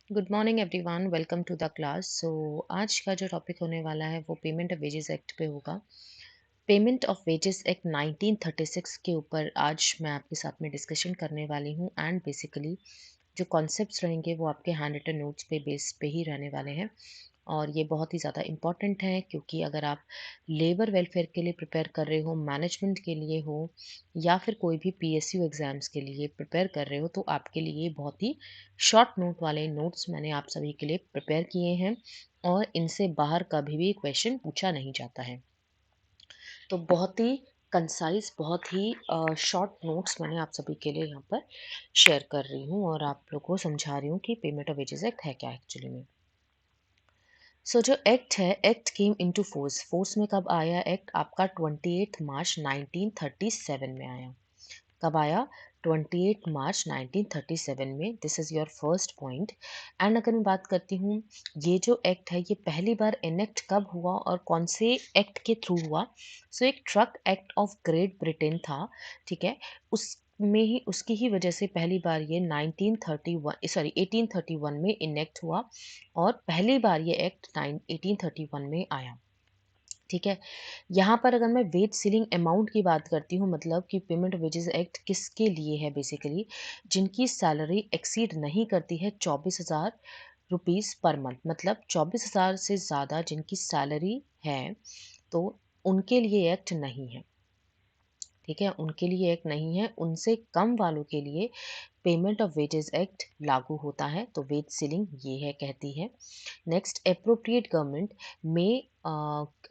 Good morning everyone, welcome to the class. आज का जो टॉपिक होने वाला है वो पेमेंट ऑफ वेजेस एक्ट पे होगा। पेमेंट ऑफ वेजेस एक्ट 1936 के ऊपर आज मैं आपके साथ में डिस्कशन करने वाली हूँ एंड बेसिकली जो कॉन्सेप्ट्स रहेंगे वो आपके हैंड रिटन नोट्स पे बेस पे ही रहने वाले हैं। और ये बहुत ही ज़्यादा इम्पॉर्टेंट है क्योंकि अगर आप लेबर वेलफेयर के लिए प्रिपेयर कर रहे हो, मैनेजमेंट के लिए हो या फिर कोई भी पीएसयू एग्ज़ाम्स के लिए प्रिपेयर कर रहे हो तो आपके लिए बहुत ही शॉर्ट नोट वाले नोट्स मैंने आप सभी के लिए प्रिपेयर किए हैं और इनसे बाहर कभी भी क्वेश्चन पूछा नहीं जाता है। तो बहुत ही कंसाइज़, बहुत ही शॉर्ट नोट्स मैंने आप सभी के लिए यहाँ पर शेयर कर रही हूँ और आप लोगों को समझा रही हूँ कि पेमेंट ऑफ वेजेस एक्ट है क्या एक्चुअली में। जो एक्ट है, act came into force. Force में कब आया एक्ट? आपका 28 मार्च 1937 में आया। कब आया? 28 मार्च 1937 में। This is your first point. And अगर मैं बात करती हूँ, ये जो एक्ट है ये पहली बार इनेक्ट कब हुआ और कौन से एक्ट के थ्रू हुआ? एक truck act of great Britain था, ठीक है? उसमें ही उसकी ही वजह से पहली बार ये 1931 सॉरी 1831 में इनेक्ट हुआ और पहली बार ये एक्ट 1831 में आया। ठीक है। यहाँ पर अगर मैं वेज सीलिंग अमाउंट की बात करती हूँ, मतलब कि पेमेंट वेजेस एक्ट किसके लिए है? बेसिकली जिनकी सैलरी एक्सीड नहीं करती है 24,000 रुपीज़ पर मंथ, मतलब 24,000 से ज़्यादा जिनकी सैलरी है तो उनके लिए एक्ट नहीं है। ठीक है, उनके लिए एक्ट नहीं है। उनसे कम वालों के लिए पेमेंट ऑफ वेजेस एक्ट लागू होता है। तो वेज सीलिंग ये है, कहती है। नेक्स्ट, एप्रोप्रिएट गवर्नमेंट में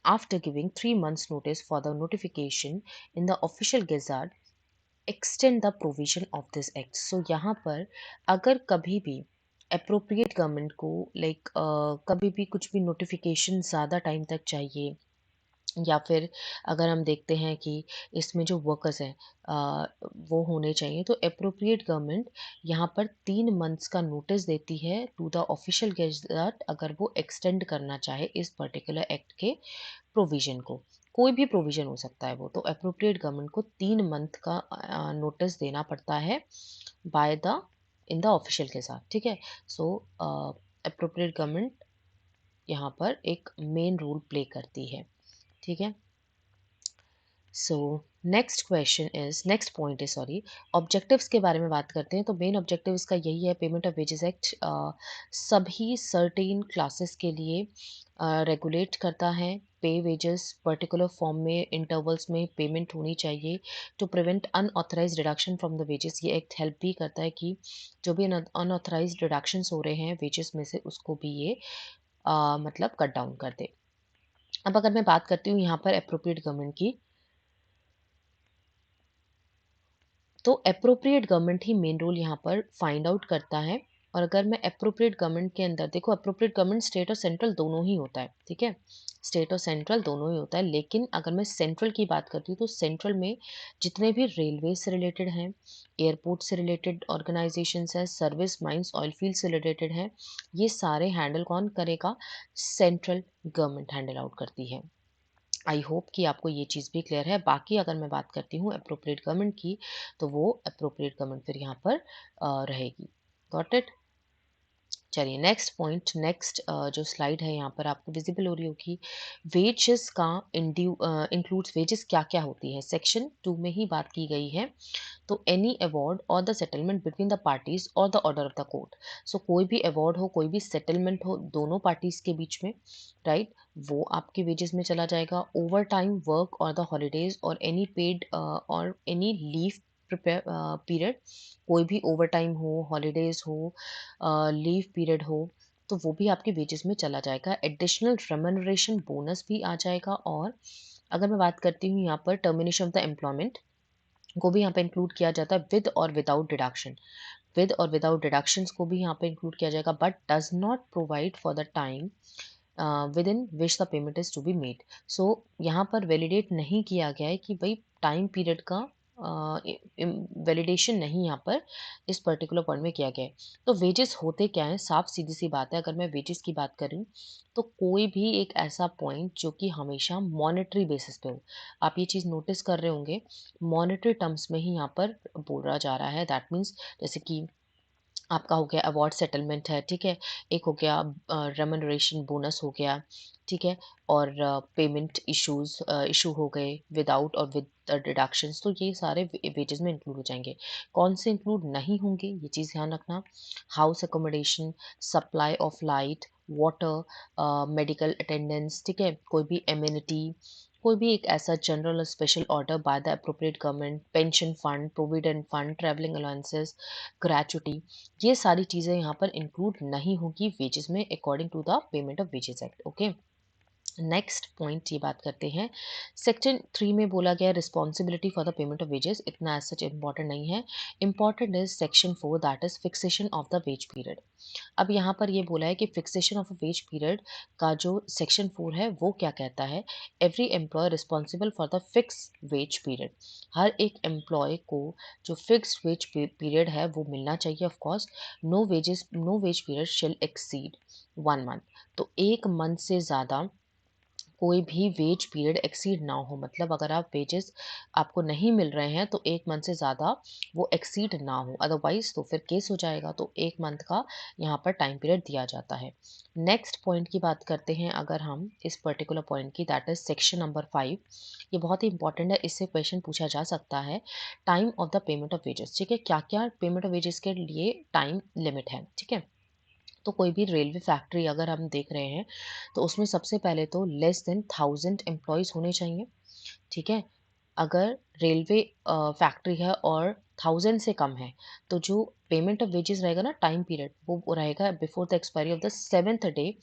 after giving 3 months notice for the notification in the official gazette extend the provision of this act। सो यहाँ पर अगर कभी भी एप्रोप्रिएट गवर्नमेंट को कभी भी कुछ भी नोटिफिकेशन ज़्यादा टाइम तक चाहिए या फिर अगर हम देखते हैं कि इसमें जो वर्कर्स हैं वो होने चाहिए, तो एप्रोप्रिएट गवर्नमेंट यहाँ पर 3 मंथ्स का नोटिस देती है टू द ऑफिशियल गेज़ेट अगर वो एक्सटेंड करना चाहे इस पर्टिकुलर एक्ट के प्रोविजन को। कोई भी प्रोविजन हो सकता है वो, तो एप्रोप्रिएट गवर्नमेंट को 3 मंथ का नोटिस देना पड़ता है by the in the official के साथ। ठीक है। सो एप्रोप्रिएट गवर्नमेंट यहाँ पर एक मेन रोल प्ले करती है। ठीक है। सो नेक्स्ट पॉइंट है, सॉरी, ऑब्जेक्टिव्स के बारे में बात करते हैं। तो मेन ऑब्जेक्टिव इसका यही है, पेमेंट ऑफ वेजेस एक्ट सभी सर्टेन क्लासेस के लिए रेगुलेट करता है। पे वेजेस पर्टिकुलर फॉर्म में इंटरवल्स में पेमेंट होनी चाहिए to prevent unauthorise deduction from the wages. ये एक्ट हेल्प भी करता है कि जो भी अनऑथराइज डिडक्शंस हो रहे हैं वेजेस में से उसको भी ये मतलब कट डाउन कर दे। अब अगर मैं बात करती हूँ यहाँ पर एप्रोप्रिएट गवर्नमेंट की, तो एप्रोप्रिएट गवर्नमेंट ही मेन रोल यहाँ पर फाइंड आउट करता है। और अगर मैं एप्रोप्रिएट गवर्नमेंट के अंदर देखो, एप्रोप्रिएट गवर्नमेंट स्टेट और सेंट्रल दोनों ही होता है। ठीक है, स्टेट और सेंट्रल दोनों ही होता है, लेकिन अगर मैं सेंट्रल की बात करती हूँ तो सेंट्रल में जितने भी रेलवे से रिलेटेड हैं, एयरपोर्ट से रिलेटेड ऑर्गेनाइजेशंस हैं, सर्विस माइंस ऑयल फील्ड से रिलेटेड हैं, ये सारे हैंडल कौन करेगा? सेंट्रल गवर्नमेंट हैंडल आउट करती है। आई होप कि आपको ये चीज़ भी क्लियर है। बाकी अगर मैं बात करती हूँ एप्रोप्रिएट गवर्नमेंट की, तो वो एप्रोप्रिएट गवर्नमेंट फिर यहाँ पर रहेगी। Got it? चलिए नेक्स्ट पॉइंट, नेक्स्ट जो स्लाइड है यहाँ पर आपको विजिबल हो रही होगी। वेजेस का इंक्लूड्स वेजेस क्या क्या होती है, सेक्शन 2 में ही बात की गई है। तो एनी अवार्ड और the settlement between the parties और the order of the court. So कोई भी अवार्ड हो, कोई भी सेटलमेंट हो दोनों पार्टीज के बीच में, राइट, वो आपके वेजेस में चला जाएगा। ओवर टाइम वर्क और द हॉलीडेज और एनी पेड और एनी लीव प्रिपेयर पीरियड, कोई भी ओवर टाइम हो, हॉलीडेज हो, लीव पीरियड हो, तो वो भी आपके वेजेस में चला जाएगा। एडिशनल रेम्युनरेशन बोनस भी आ जाएगा। और अगर मैं बात करती हूँ यहाँ पर टर्मिनेशन ऑफ द एम्प्लॉयमेंट को भी यहाँ पे इंक्लूड किया जाता है विद और विदाउट डिडक्शन। विद और विदाउट डिडक्शंस को भी यहाँ पे इंक्लूड किया जाएगा, but does not provide for the time with in which the payment is to be made. So यहाँ पर वैलिडेट नहीं किया गया है कि भाई टाइम पीरियड का वैलिडेशन नहीं यहाँ पर इस पर्टिकुलर पॉइंट में किया गया है। तो वेजेस होते क्या है? साफ सीधी सी बात है, अगर मैं वेजेस की बात करूँ तो कोई भी एक ऐसा पॉइंट जो कि हमेशा मॉनेटरी बेसिस पे हो। आप ये चीज़ नोटिस कर रहे होंगे, मॉनेटरी टर्म्स में ही यहाँ पर बोला जा रहा है। दैट मीन्स जैसे कि आपका हो गया अवार्ड सेटलमेंट है, ठीक है? एक हो गया रेम्युनरेशन बोनस हो गया, ठीक है? और पेमेंट इश्यू हो गए विदाउट और विद डिडक्शंस, तो ये सारे वेजेस में इंक्लूड हो जाएँगे। कौन से इंक्लूड नहीं होंगे, ये चीज़ ध्यान रखना। House accommodation, supply of light, water, medical attendance, ठीक है? कोई भी एमेनिटी, कोई भी एक ऐसा जनरल और special order by the appropriate government, pension fund, provident fund, travelling allowances, gratuity, ये सारी चीज़ें यहाँ पर इंक्लूड नहीं होगी वेजेस में according to the payment of wages act. Okay, next point ये बात करते हैं। सेक्शन 3 में बोला गया responsibility for the payment of wages, इतना एज सच इंपॉर्टेंट नहीं है। Important is section 4 that is fixation of the wage period. अब यहाँ पर ये बोला है कि फिक्सेशन ऑफ वेज पीरियड का जो सेक्शन 4 है वो क्या कहता है। Every employee responsible for the fix wage period, हर एक एम्प्लॉय को जो फिक्स वेज पीरियड है वो मिलना चाहिए। Of course no wage period shall exceed 1 month, तो 1 मंथ से ज़्यादा कोई भी वेज पीरियड एक्सीड ना हो, मतलब अगर आप वेजेस आपको नहीं मिल रहे हैं तो 1 मंथ से ज़्यादा वो एक्सीड ना हो, अदरवाइज तो फिर केस हो जाएगा। तो 1 मंथ का यहाँ पर टाइम पीरियड दिया जाता है। नेक्स्ट पॉइंट की बात करते हैं अगर हम इस पर्टिकुलर पॉइंट की, दैट इज सेक्शन नंबर 5। ये बहुत ही इंपॉर्टेंट है, इससे क्वेश्चन पूछा जा सकता है। Time of the payment of wages, ठीक है? क्या क्या पेमेंट ऑफ वेजेस के लिए टाइम लिमिट है, ठीक है? तो कोई भी रेलवे फैक्ट्री अगर हम देख रहे हैं तो उसमें सबसे पहले तो लेस देन 1000 एम्प्लॉयज़ होने चाहिए, ठीक है? अगर रेलवे फैक्ट्री है और 1000 से कम है तो जो पेमेंट ऑफ वेजेस रहेगा ना, टाइम पीरियड वो रहेगा before the expiry of the 7th day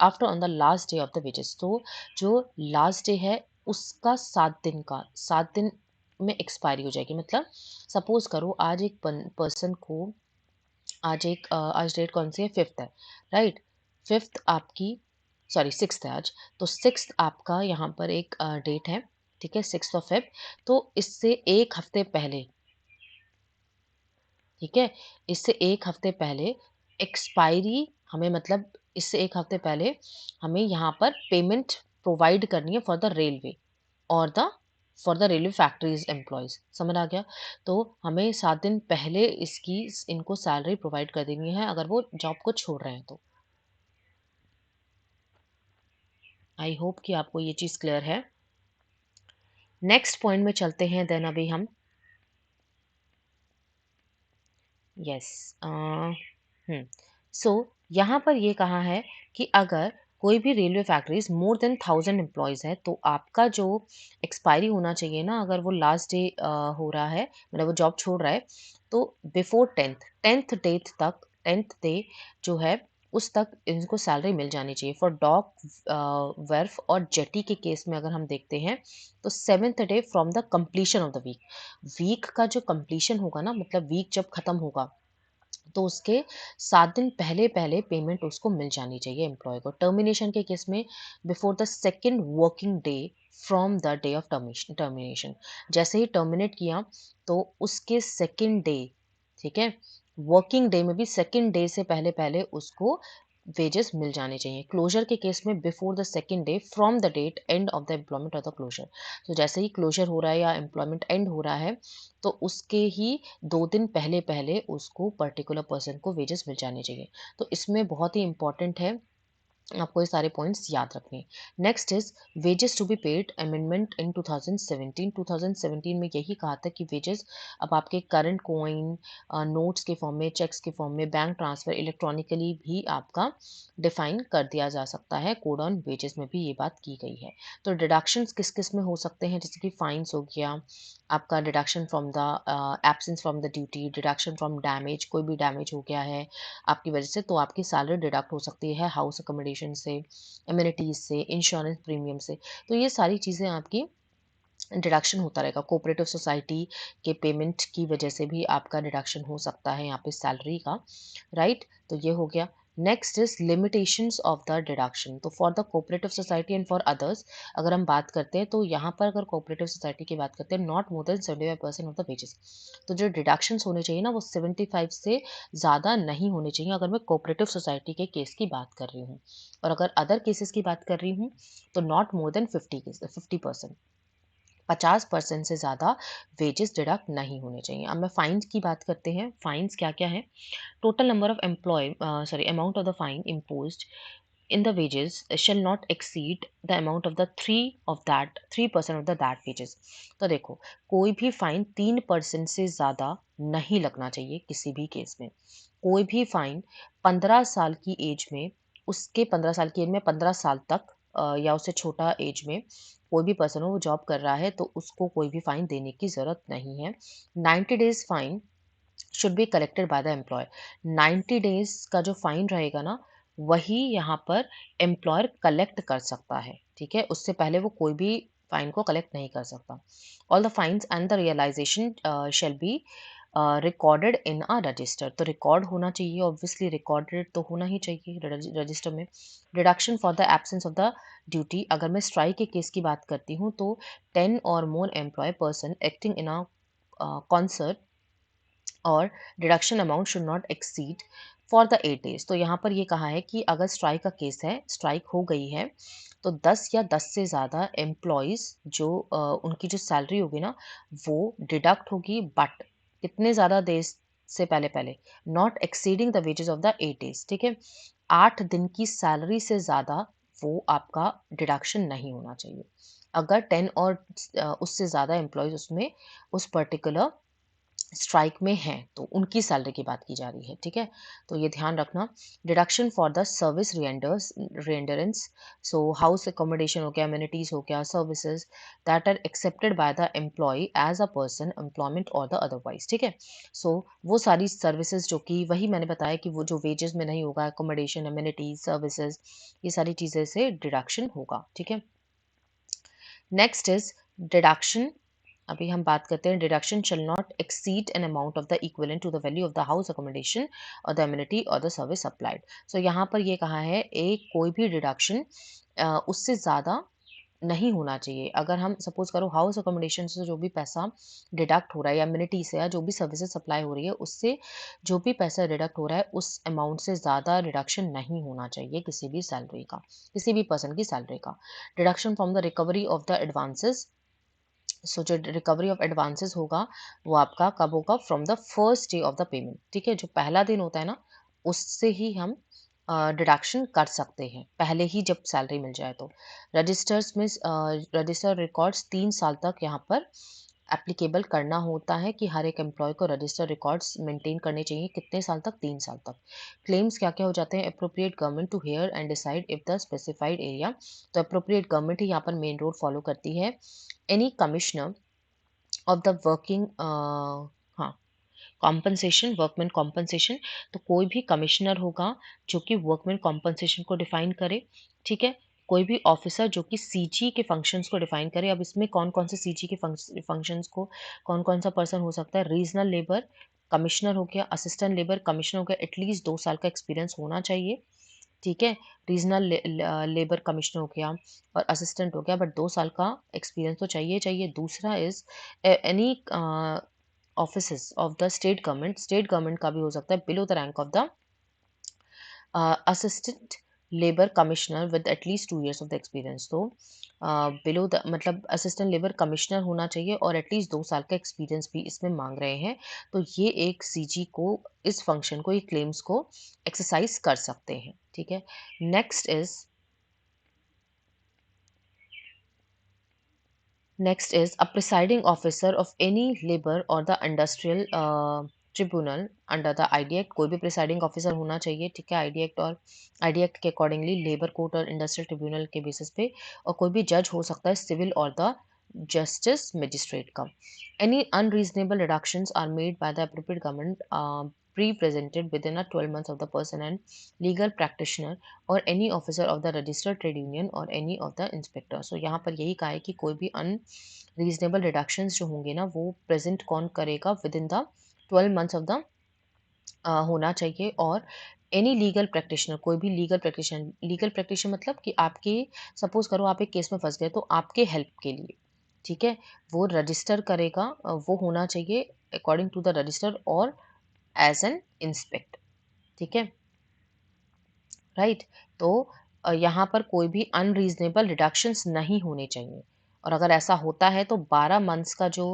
after on the last day of the wages. तो जो लास्ट डे है उसका 7 दिन का 7 दिन में एक्सपायरी हो जाएगी। मतलब सपोज करो आज एक पर्सन को आज डेट कौन सी है, 5th है, राइट? 5th आपकी, सॉरी 6th है आज, तो 6th आपका यहाँ पर एक डेट है, ठीक है? 6th of Feb. तो इससे एक हफ्ते पहले, ठीक है, इससे एक हफ्ते पहले एक्सपायरी हमें, मतलब इससे एक हफ्ते पहले हमें यहाँ पर पेमेंट प्रोवाइड करनी है फॉर द रेलवे और the for the railway factories employees, समझ आ गया? तो हमें 7 दिन पहले इसकी इनको सैलरी प्रोवाइड कर देनी है अगर वो जॉब को छोड़ रहे हैं तो। आई होप कि आपको ये चीज़ क्लियर है। नेक्स्ट पॉइंट में चलते हैं देन अभी हम। यस, सो यहाँ पर ये कहा है कि अगर कोई भी railway factories more than 1000 employees है तो आपका जो एक्सपायरी होना चाहिए ना, अगर वो लास्ट डे हो रहा है, मतलब वो जॉब छोड़ रहा है, तो बिफोर 10th डे जो है उस तक इनको सैलरी मिल जानी चाहिए। फॉर डॉक, वर्फ और जेटी के केस में अगर हम देखते हैं तो 7th day from the completion of the week, week का जो कंप्लीशन होगा ना, मतलब वीक जब खत्म होगा तो उसके 7 दिन पहले पहले पेमेंट उसको मिल जानी चाहिए एम्प्लॉय को। टर्मिनेशन के केस में before the second working day from the day of termination, जैसे ही टर्मिनेट किया तो उसके सेकेंड डे, ठीक है, वर्किंग डे में भी सेकेंड डे से पहले पहले उसको वेजेस मिल जाने चाहिए। क्लोजर के केस में before the second day from the date end of the employment of the closure, तो जैसे ही क्लोजर हो रहा है या एम्प्लॉयमेंट एंड हो रहा है तो उसके ही 2 दिन पहले पहले उसको पर्टिकुलर पर्सन को वेजेस मिल जाने चाहिए। तो इसमें बहुत ही इंपॉर्टेंट है, आपको ये सारे पॉइंट्स याद रखने। Next is wages to be paid amendment in 2017। 2017 में यही कहा था कि वेजेस अब आपके करंट कॉइन, नोट्स के फॉर्म में, चेक्स के फॉर्म में, बैंक ट्रांसफर इलेक्ट्रॉनिकली भी आपका डिफाइन कर दिया जा सकता है। कोड ऑन वेजेस में भी ये बात की गई है। तो डिडक्शंस किस किस में हो सकते हैं, जैसे कि फाइन्स हो गया आपका, deduction from the absence from the duty, deduction from damage, कोई भी डैमेज हो गया है आपकी वजह से तो आपकी सैलरी डिडक्ट हो सकती है, हाउस अकोमोडेशन से, एमिनिटीज से, इंश्योरेंस प्रीमियम से। तो ये सारी चीज़ें आपकी डिडक्शन होता रहेगा। कोऑपरेटिव सोसाइटी के पेमेंट की वजह से भी आपका डिडक्शन हो सकता है यहाँ पे सैलरी का, राइट? तो ये हो गया। Next is limitations of the deduction. तो for the cooperative society and for others अगर हम बात करते हैं तो यहाँ पर अगर कोऑपरेटिव सोसाइटी की बात करते हैं, not more than 75% of the wages, तो जो डिडक्शंस होने चाहिए ना वो 75 से ज़्यादा नहीं होने चाहिए अगर मैं कोऑपरेटिव सोसाइटी के केस की बात कर रही हूँ। और अगर अदर केसेस की बात कर रही हूँ तो नॉट मोर देन 50%। 50% से ज़्यादा वेजेस डिडक्ट नहीं होने चाहिए। अब मैं फाइन्स की बात करते हैं। फाइन्स क्या-क्या हैं? Total number of amount of the fine imposed in the wages shall not exceed the amount of the 3% of the that wages। तो देखो, कोई भी फाइन 3% से ज़्यादा नहीं लगना चाहिए किसी भी केस में। कोई भी फाइन 15 साल की एज में, उसके 15 साल की एज में 15 साल तक या उससे छोटा एज में कोई भी पर्सन हो, वो जॉब कर रहा है, तो उसको कोई भी फाइन देने की ज़रूरत नहीं है। 90 days fine should be collected by the employer. 90 days का जो फाइन रहेगा ना, वही यहाँ पर एम्प्लॉयर कलेक्ट कर सकता है। ठीक है, उससे पहले वो कोई भी फाइन को कलेक्ट नहीं कर सकता। All the fines and the realisation shall be recorded in a register. तो रिकॉर्ड होना चाहिए, ऑब्वियसली रिकॉर्डेड तो होना ही चाहिए रजिस्टर में। Deduction for the absence of the duty. अगर मैं स्ट्राइक के केस की बात करती हूँ, तो 10 और more employee person acting in a concert और deduction amount should not exceed for the 8 days. तो यहाँ पर ये कहा है कि अगर स्ट्राइक का केस है, स्ट्राइक हो गई है, तो 10 या 10 से ज़्यादा एम्प्लॉयज़ जो उनकी जो सैलरी होगी ना, वो डिडक्ट होगी, बट कितने ज़्यादा देर से पहले पहले, not exceeding the wages of the 8 days. ठीक है, 8 दिन की सैलरी से ज़्यादा वो आपका डिडक्शन नहीं होना चाहिए। अगर 10 और उससे ज़्यादा एम्प्लॉयज़ उसमें उस पर्टिकुलर स्ट्राइक में हैं, तो उनकी सैलरी की बात की जा रही है। ठीक है, तो ये ध्यान रखना। Deduction for the service renderance. So house accommodation हो गया, एमिनिटीज हो गया, services that are accepted by the employee as a person employment और द अदरवाइज। ठीक है, सो वो सारी सर्विसेज जो कि वही मैंने बताया कि वो जो वेजेस में नहीं होगा, अकोमोडेशन, एमिनिटीज, सर्विसेज, ये सारी चीज़ें से डिडक्शन होगा। ठीक है, नेक्स्ट इज डिडक्शन। अभी हम बात करते हैं, deduction shall not exceed an amount of the equivalent to the value of the house accommodation और द एमिनिटी और द सर्विस सप्लाइड। सो यहाँ पर ये कहा है, एक कोई भी डिडक्शन उससे ज़्यादा नहीं होना चाहिए। अगर हम सपोज करो हाउस अकोमोडेशन से जो भी पैसा डिडक्ट हो रहा है, या एमिनिटी से, या जो भी सर्विसेज सप्लाई हो रही है, उससे जो भी पैसा डिडक्ट हो रहा है, उस अमाउंट से ज़्यादा डिडक्शन नहीं होना चाहिए किसी भी सैलरी का, किसी भी पर्सन की सैलरी का। Deduction from the recovery of the advances. So जो रिकवरी ऑफ एडवांसेस होगा, वो आपका कब होगा? From the first day of the payment. ठीक है, जो पहला दिन होता है ना, उससे ही हम डिडक्शन कर सकते हैं, पहले ही जब सैलरी मिल जाए तो। रजिस्टर्स में रजिस्टर रिकॉर्ड्स 3 साल तक यहाँ पर एप्लीकेबल करना होता है, कि हर एक एम्प्लॉय को रजिस्टर रिकॉर्ड्स मेंटेन करने चाहिए। कितने साल तक? 3 साल तक। क्लेम्स क्या क्या हो जाते हैं? Appropriate government to hear and decide if the specified area. तो अप्रोप्रिएट गवर्नमेंट ही यहाँ पर मेन रोल फॉलो करती है। Any commissioner of the working, हाँ, कॉम्पनसेशन, वर्कमैन कॉम्पनसेशन। तो कोई भी कमिश्नर होगा जो कि वर्कमैन कॉम्पनसेशन को डिफाइन करे। ठीक है, कोई भी ऑफिसर जो कि सीजी के फंक्शंस को डिफाइन करे। अब इसमें कौन कौन से सीजी के फंक्शंस को कौन कौन सा पर्सन हो सकता है? रीजनल लेबर कमिश्नर हो गया, असिस्टेंट लेबर कमिश्नर हो गया, एटलीस्ट 2 साल का एक्सपीरियंस होना चाहिए। ठीक है, रीजनल लेबर कमिश्नर हो गया और असिस्टेंट हो गया, बट 2 साल का एक्सपीरियंस तो चाहिए चाहिए। दूसरा is any office of the state government का भी हो सकता है, below the rank of the assistant labour commissioner with at least 2 years of the experience. तो बिलो द मतलब असिस्टेंट लेबर कमिश्नर होना चाहिए, और एटलीस्ट 2 साल का एक्सपीरियंस भी इसमें मांग रहे हैं। तो ये एक सीजी को, इस फंक्शन को, ये क्लेम्स को एक्सरसाइज कर सकते हैं। ठीक है, next is Next is a presiding officer of any labor or the industrial tribunal under the ID Act। कोई भी presiding officer होना चाहिए। ठीक है, ID Act और ID Act के accordingly लेबर कोर्ट और इंडस्ट्रियल ट्रिब्यूनल के बेसिस पे, और कोई भी जज हो सकता है, सिविल और द जस्टिस मजिस्ट्रेट का। Any unreasonable reductions are made by the appropriate government pre-presented within a 12 months of the person and legal practitioner और any officer of the registered trade union और एनी ऑफ द इंस्पेक्टर। सो यहाँ पर यही कहा है कि कोई भी अनरीजनेबल रिडक्शंस जो होंगे ना, वो प्रेजेंट कौन करेगा? With in the 12 months of the होना चाहिए। और एनी लीगल प्रैक्टिशनर मतलब कि आपके, सपोज करो आप एक केस में फंस गए, तो आपके हेल्प के लिए, ठीक है, वो रजिस्टर करेगा, वो होना चाहिए अकॉर्डिंग टू द रजिस्टर और एज एन इंस्पेक्ट। ठीक है, राइट। तो यहाँ पर कोई भी अनरीजनेबल रिडक्शंस नहीं होने चाहिए। और अगर ऐसा होता है तो 12 मंथ्स का जो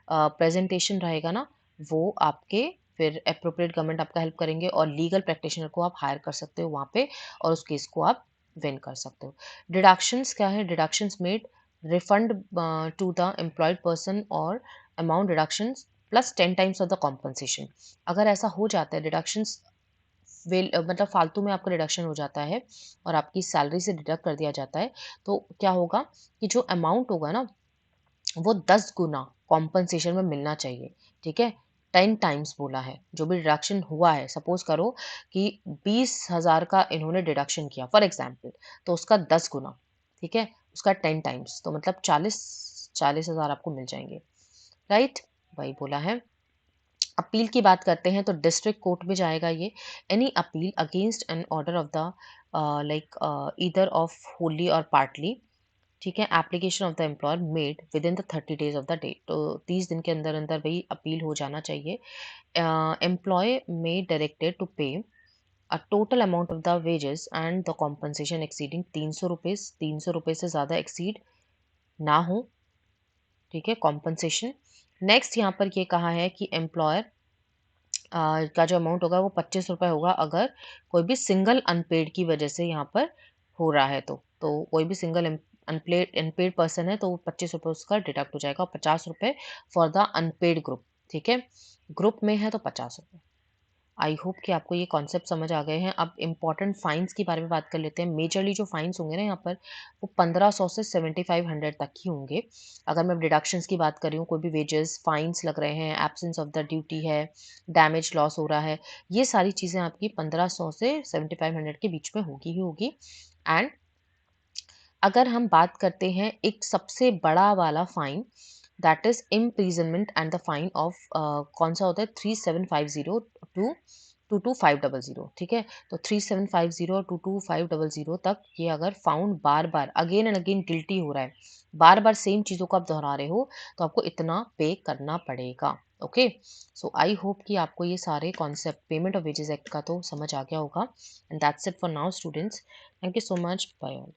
प्रेजेंटेशन रहेगा ना, वो आपके फिर एप्रोप्रिएट गवर्नमेंट आपका हेल्प करेंगे और लीगल प्रैक्टिशनर को आप हायर कर सकते हो वहाँ पे और उस केस को आप विन कर सकते हो। डिडक्शंस क्या है? Deductions made refund to the employed person और amount deductions plus 10 times of the compensation. अगर ऐसा हो जाता है डिडक्शंस मतलब फालतू में आपका डिडक्शन हो जाता है और आपकी सैलरी से डिडक्ट कर दिया जाता है, तो क्या होगा कि जो अमाउंट होगा ना, वो 10 गुना कॉम्पनसेशन में मिलना चाहिए, ठीक है? 10 टाइम्स बोला है, जो भी डिडक्शन हुआ है, सपोज़ करो कि 20,000 का इन्होंने डिडक्शन किया फॉर एग्ज़ाम्पल, तो उसका 10 गुना, ठीक है? उसका 10 टाइम्स, तो मतलब 40,000 आपको मिल जाएँगे, राइट? वही बोला है। अपील की बात करते हैं तो डिस्ट्रिक्ट कोर्ट में जाएगा ये। Any appeal against an order of the like either of Holi और पार्टली, ठीक है, application of the employer made with in the 30 days of the day, तो 30 दिन के अंदर अंदर वही अपील हो जाना चाहिए। एम्प्लॉय मे डायरेक्टेड टू पे a total amount of the wages and the compensation exceeding 300 rupees, 300 रुपये से ज़्यादा एक्सीड ना हो, ठीक है, कॉम्पनसेशन। नेक्स्ट यहाँ पर ये कहा है कि एम्प्लॉयर का जो अमाउंट होगा वो 25 रुपए होगा अगर कोई भी सिंगल अनपेड की वजह से यहाँ पर हो रहा है तो कोई भी सिंगल अनपेड अनपेड पर्सन है तो वो 25 रुपए उसका डिडक्ट हो जाएगा और 50 रुपए फॉर द अनपेड ग्रुप, ठीक है? ग्रुप में है तो 50 रुपए। आई होप कि आपको ये कॉन्सेप्ट समझ आ गए हैं। अब इम्पोर्टेंट फाइन्स के बारे में बात कर लेते हैं। मेजरली जो फाइन्स होंगे ना यहाँ पर, वो 1500 से 7500 तक ही होंगे। अगर मैं डिडक्शंस की बात कर रही हूँ, कोई भी वेजेस फाइन्स लग रहे हैं, एब्सेंस ऑफ द ड्यूटी है, डैमेज लॉस हो रहा है, ये सारी चीज़ें आपकी 1500 से 7500 के बीच में होगी ही होगी। एंड अगर हम बात करते हैं एक सबसे बड़ा वाला fine, that is imprisonment and the fine of कौन सा होता है 3750 टू 22500, ठीक है? तो 3750 और 22500 तक ये अगर found bar bar again and again guilty हो रहा है, बार बार सेम चीज़ों को आप दोहरा रहे हो, तो आपको इतना पे करना पड़ेगा। ओके, सो आई होप कि आपको ये सारे concept payment of wages act का तो समझ आ गया होगा। And that's it for now students. Thank you so much, bye all.